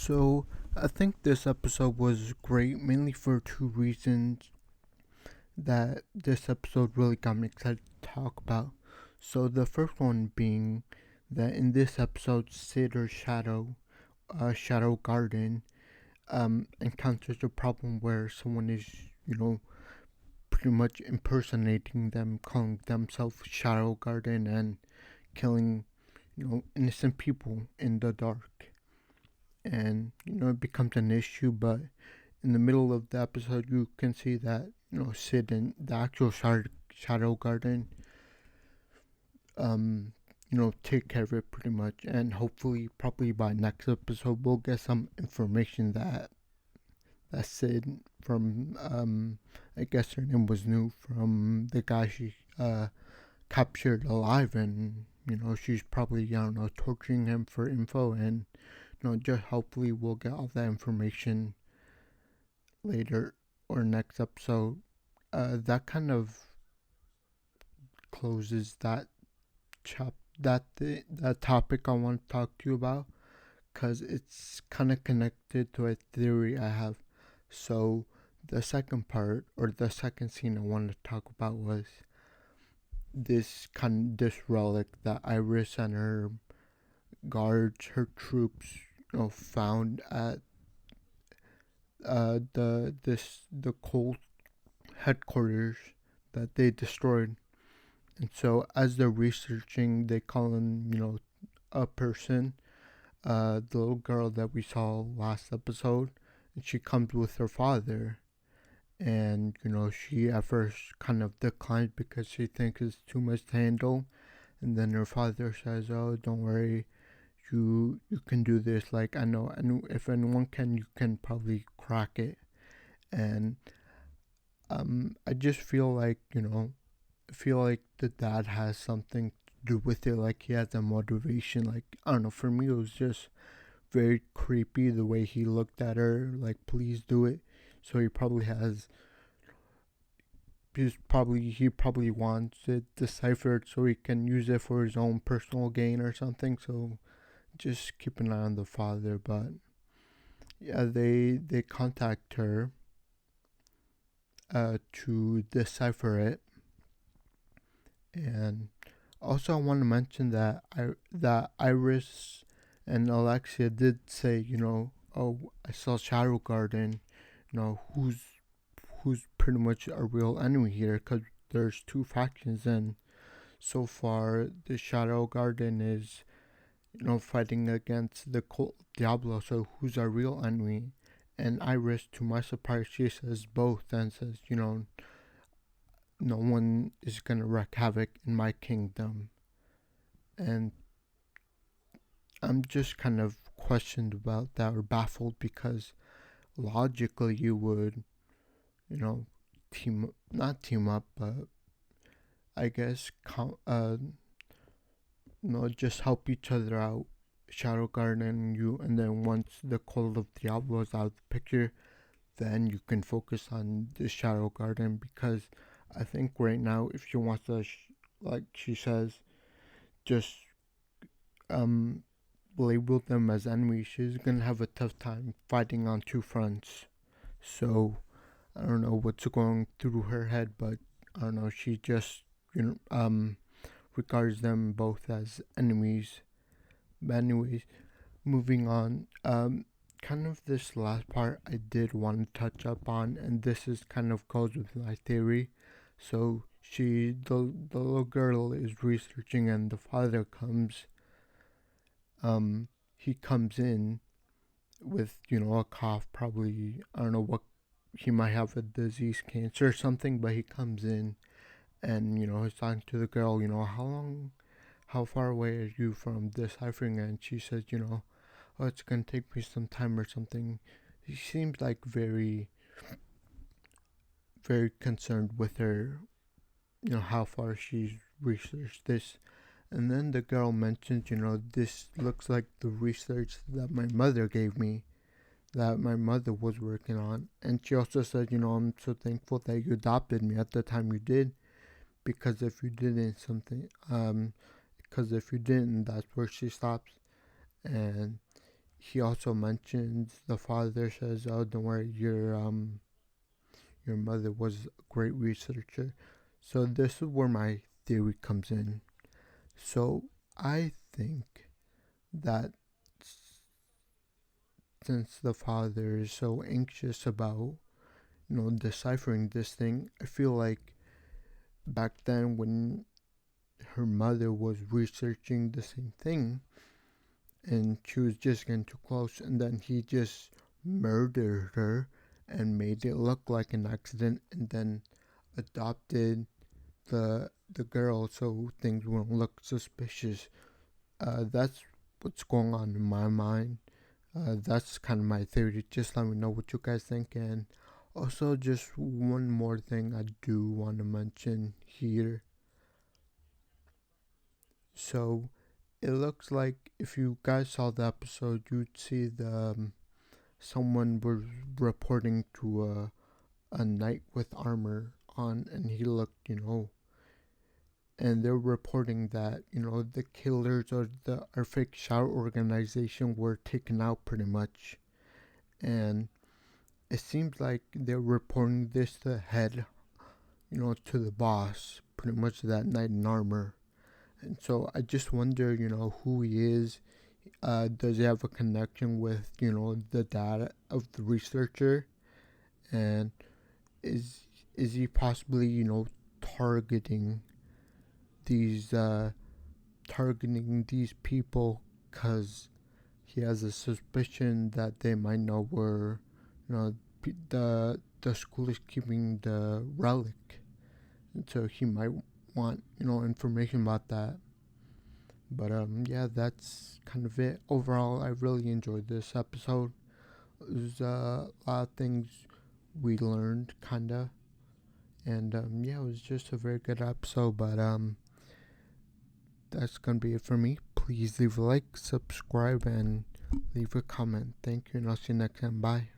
So, I think this episode was great mainly for two reasons that this episode really got me excited to talk about. So, the first one being that in this episode, Sid or Shadow Garden, encounters a problem where someone is, pretty much impersonating them, calling themselves Shadow Garden and killing, innocent people in the dark. And, it becomes an issue, but in the middle of the episode, you can see that Sid and the actual Shadow Garden, take care of it pretty much, and hopefully, probably by next episode, we'll get some information that Sid from I guess her name was New from the guy she captured alive, and she's probably torturing him for info, and just hopefully we'll get all that information later or next episode. That kind of closes that topic I want to talk to you about, because it's kind of connected to a theory I have. So the second part or the second scene I wanted to talk about was this relic that Iris and her guards, her troops, found at the cult headquarters that they destroyed. And so as they're researching, they call in, a person, the little girl that we saw last episode, and she comes with her father. And, she at first kind of declines because she thinks it's too much to handle. And then her father says, "Oh, don't worry, you can do this. Like, I know, and if anyone can, you can probably crack it." And I just feel like the dad has something to do with it. Like, he has a motivation. Like, I don't know. For me, it was just very creepy the way he looked at her. Like, please do it. So he probably wants it deciphered so he can use it for his own personal gain or something. So just keep an eye on the father. But yeah, they contact her to decipher it. And also I want to mention that Iris and Alexia did say, "Oh, I saw Shadow Garden, who's pretty much a real enemy here, because there's two factions, and so far the Shadow Garden is fighting against the cult Diablo, so who's our real enemy?" And Iris, to my surprise, she says both, and says, "No one is gonna wreak havoc in my kingdom." And I'm just kind of questioned about that, or baffled, because logically you would, not team up, but I guess, just help each other out. Shadow Garden and you, and then once the Cult of Diablo is out of the picture, then you can focus on the Shadow Garden, because I think right now, if she wants to, like she says, just label them as enemies, she's gonna have a tough time fighting on two fronts. So I don't know what's going through her head, but I don't know. She just regards them both as enemies. But anyways, moving on. Kind of this last part I did want to touch up on, and this is kind of goes with my theory. So the little girl is researching, and the father comes. He comes in with a cough, probably, I don't know what, he might have a disease, cancer or something, but he comes in, and he's talking to the girl. How far away are you from deciphering? And she says, "Oh, it's gonna take me some time or something." He seems like very, very concerned with her, how far she's researched this. And then the girl mentions, "This looks like the research that my mother gave me, that my mother was working on." And she also said, "I'm so thankful that you adopted me at the time you did, because if you didn't, that's where she stops." And he also mentions, the father says, "Oh, don't worry, your mother was a great researcher." So this is where my theory comes in. So I think that since the father is so anxious about, deciphering this thing, I feel like back then when her mother was researching the same thing and she was just getting too close, and then he just murdered her and made it look like an accident, and then adopted the girl so things won't look suspicious. That's what's going on in my mind. That's kind of my theory. Just let me know what you guys think. And also, just one more thing I do want to mention here. So, it looks like if you guys saw the episode, you'd see the someone was reporting to a knight with armor on, and he looked, and they're reporting that the killers or the Arctic Shout organization were taken out pretty much, and it seems like they're reporting this to the head, to the boss, pretty much that knight in armor. And so I just wonder, who he is. Does he have a connection with, the dad of the researcher? And is is he possibly, targeting these people because he has a suspicion that they might know where, the school is keeping the relic, and so he might want information about that. But yeah, that's kind of it. Overall, I really enjoyed this episode. There's a lot of things we learned, kinda, and yeah, it was just a very good episode. But that's gonna be it for me. Please leave a like, subscribe, and leave a comment. Thank you, and I'll see you next time. Bye.